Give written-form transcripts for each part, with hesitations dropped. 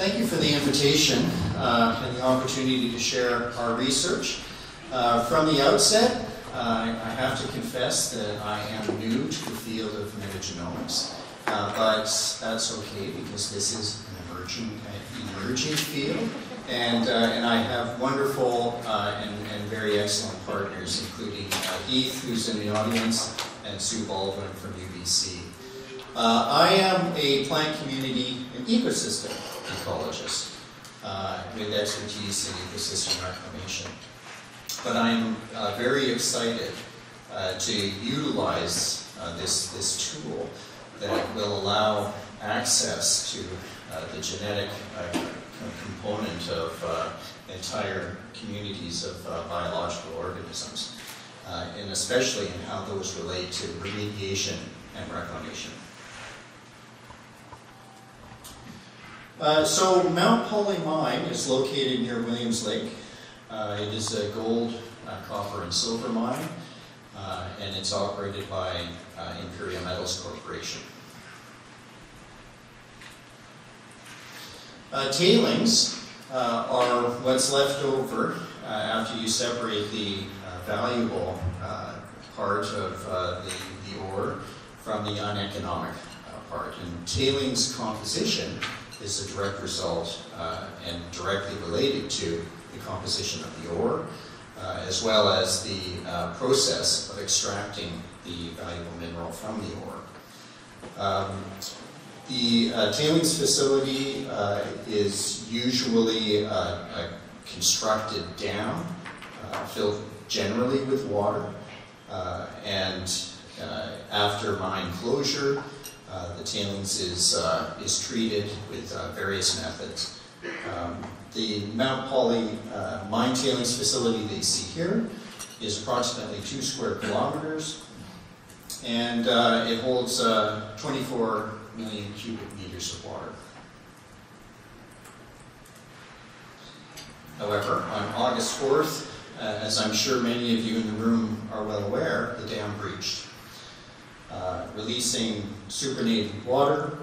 Thank you for the invitation and the opportunity to share our research. From the outset, I have to confess that I am new to the field of metagenomics, but that's okay because this is an emerging field, and I have wonderful and very excellent partners, including Heath, who's in the audience, and Sue Baldwin from UBC. I am a plant community and ecosystem ecologist with expertise in ecosystem reclamation. But I'm very excited to utilize this tool that will allow access to the genetic component of entire communities of biological organisms, and especially in how those relate to remediation and reclamation. So Mount Polley mine is located near Williams Lake. It is a gold, copper, and silver mine, and it's operated by Imperial Metals Corporation. Tailings are what's left over after you separate the valuable part of the ore from the uneconomic part. And tailings composition is a direct result and directly related to the composition of the ore, as well as the process of extracting the valuable mineral from the ore. The tailings facility is usually a constructed dam filled generally with water, and after mine closure, the tailings is treated with various methods. The Mount Polley mine tailings facility that you see here is approximately 2 square kilometers, and it holds 24 million cubic meters of water. However, on August 4th, as I'm sure many of you in the room are well aware, the dam breached, releasing supernatant water,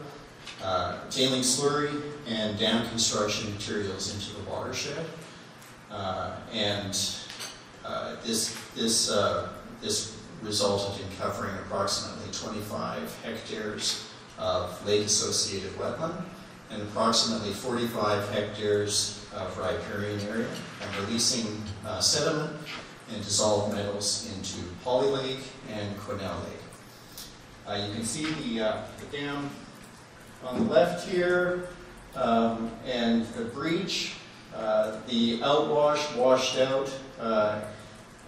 tailings slurry, and dam construction materials into the watershed. This resulted in covering approximately 25 hectares of lake-associated wetland and approximately 45 hectares of riparian area, and releasing sediment and dissolved metals into Polley Lake and Quesnel Lake. You can see the dam on the left here, and the breach, the outwash washed out,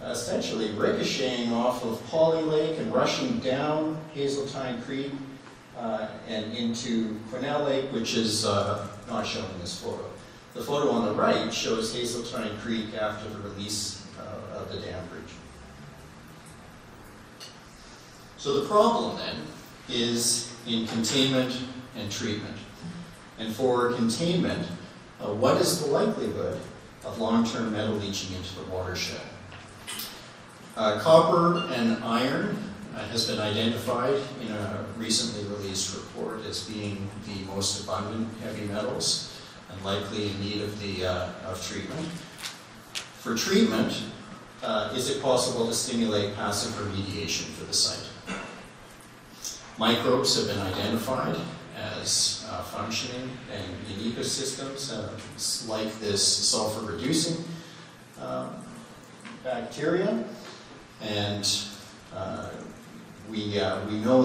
essentially ricocheting off of Polley Lake and rushing down Hazeltine Creek and into Quesnel Lake, which is not shown in this photo. The photo on the right shows Hazeltine Creek after the release of the dam breach. So the problem then is in containment and treatment. And for containment, what is the likelihood of long-term metal leaching into the watershed? Copper and iron has been identified in a recently released report as being the most abundant heavy metals and likely in need of treatment. For treatment, is it possible to stimulate passive remediation for the site? Microbes have been identified as functioning in ecosystems like this sulfur-reducing bacteria, and we know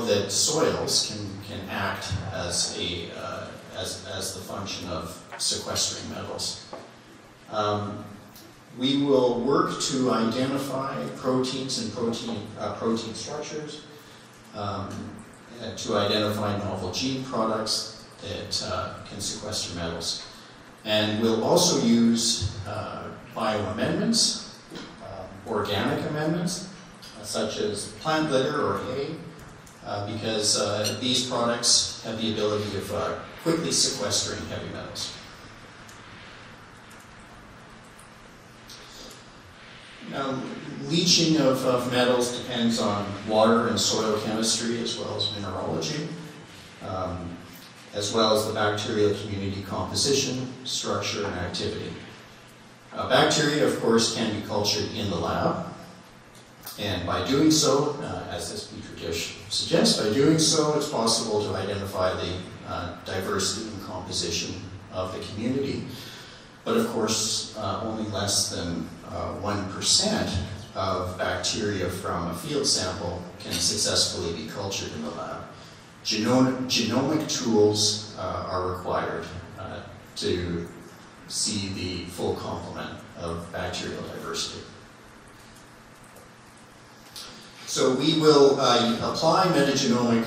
that soils can act as the function of sequestering metals. We will work to identify proteins and protein structures, to identify novel gene products that can sequester metals. And we'll also use bioamendments, organic amendments, such as plant litter or hay, because these products have the ability of quickly sequestering heavy metals. Now, leaching of metals depends on water and soil chemistry as well as mineralogy. as well as the bacterial community composition, structure, and activity. Bacteria, of course, can be cultured in the lab, and by doing so, as this petri dish suggests, by doing so, it's possible to identify the diversity and composition of the community. But of course, only less than 1% of bacteria from a field sample can successfully be cultured in the lab. Genomic tools are required to see the full complement of bacterial diversity. So we will apply metagenomic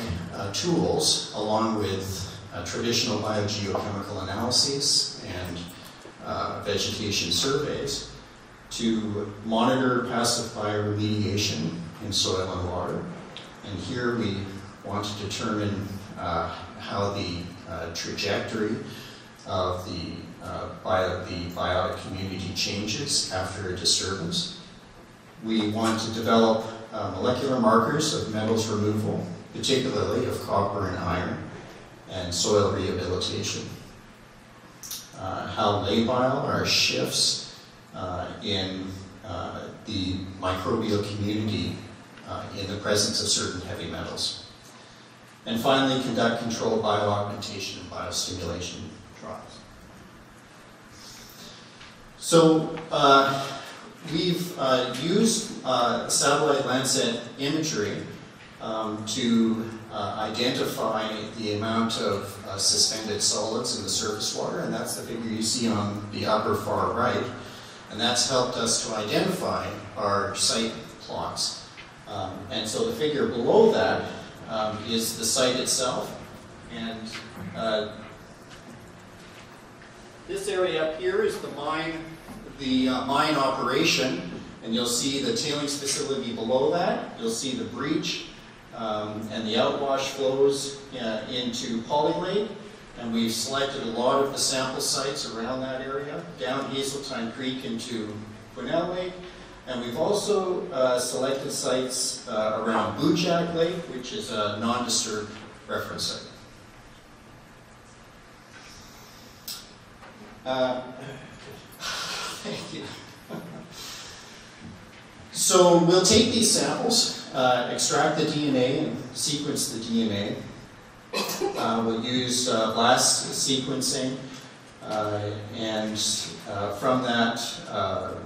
tools along with traditional biogeochemical analyses and vegetation surveys to monitor passive bioremediation in soil and water. And here we want to determine how the trajectory of the biotic community changes after a disturbance. We want to develop molecular markers of metals removal, particularly of copper and iron, and soil rehabilitation. How labile are shifts in the microbial community in the presence of certain heavy metals. And finally, conduct controlled bioaugmentation and biostimulation trials. So we've used satellite Landsat imagery to identify the amount of suspended solids in the surface water, and that's the figure you see on the upper far right. And that's helped us to identify our site plots. And so the figure below that is the site itself. And this area up here is the mine operation. And you'll see the tailings facility below that. You'll see the breach and the outwash flows into Polley Lake. And we've selected a lot of the sample sites around that area, down Hazeltine Creek into Quesnel Lake. And we've also selected sites around Boojak Lake, which is a non-disturbed reference site. Thank you. So we'll take these samples, extract the DNA and sequence the DNA. We'll use blast sequencing, and from that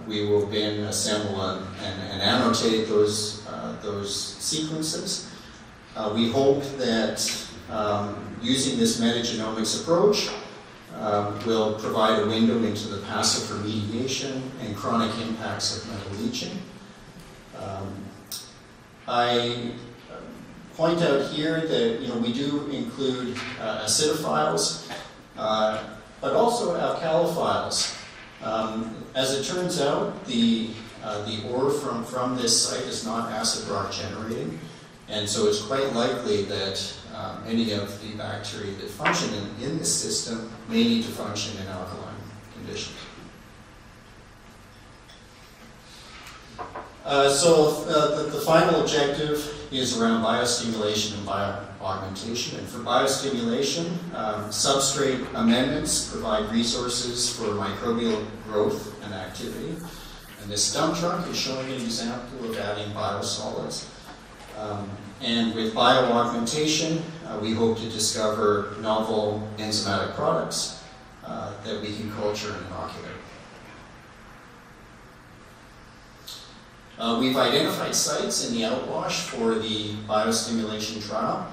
we will then assemble and annotate those sequences. We hope that using this metagenomics approach will provide a window into the passive remediation and chronic impacts of metal leaching. I point out here that we do include acidophiles, but also alkalophiles. As it turns out, the ore from this site is not acid rock generating, and so it's quite likely that any of the bacteria that function in this system may need to function in alkaline conditions. So the final objective is around biostimulation and bioaugmentation. And for biostimulation, substrate amendments provide resources for microbial growth and activity. And this dump truck is showing an example of adding biosolids. And with bioaugmentation, we hope to discover novel enzymatic products that we can culture and inoculate. We've identified sites in the outwash for the biostimulation trial,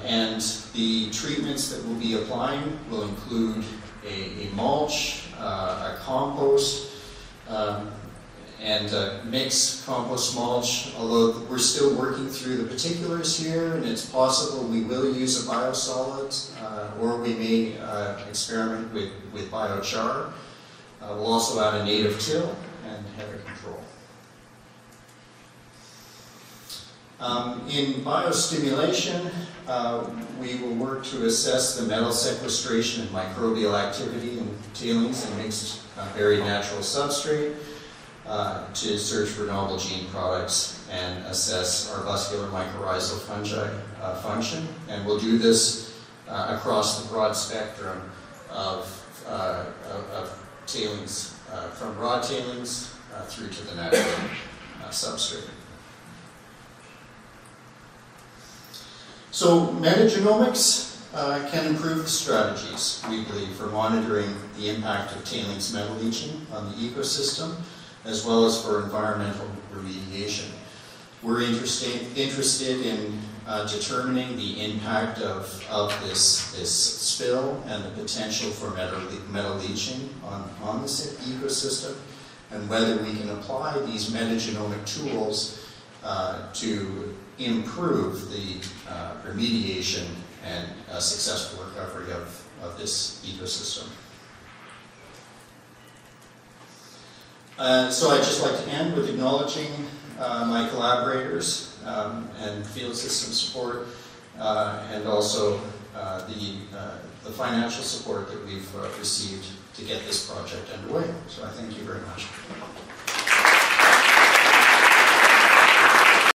and the treatments that we'll be applying will include a mulch, a compost, and a mixed compost mulch, although we're still working through the particulars here, and it's possible we will use a biosolid, or we may experiment with biochar. We'll also add a native till and header control. In biostimulation, we will work to assess the metal sequestration and microbial activity in tailings and mixed buried natural substrate to search for novel gene products and assess arbuscular mycorrhizal fungi function. And we'll do this across the broad spectrum of tailings, from raw tailings through to the natural substrate. So metagenomics can improve the strategies, we believe, for monitoring the impact of tailings metal leaching on the ecosystem, as well as for environmental remediation. We're interested in determining the impact of this spill and the potential for metal leaching on this ecosystem, and whether we can apply these metagenomic tools to improve the remediation and successful recovery of this ecosystem. So I'd just like to end with acknowledging my collaborators and field system support, and also the financial support that we've received to get this project underway. So I thank you very much.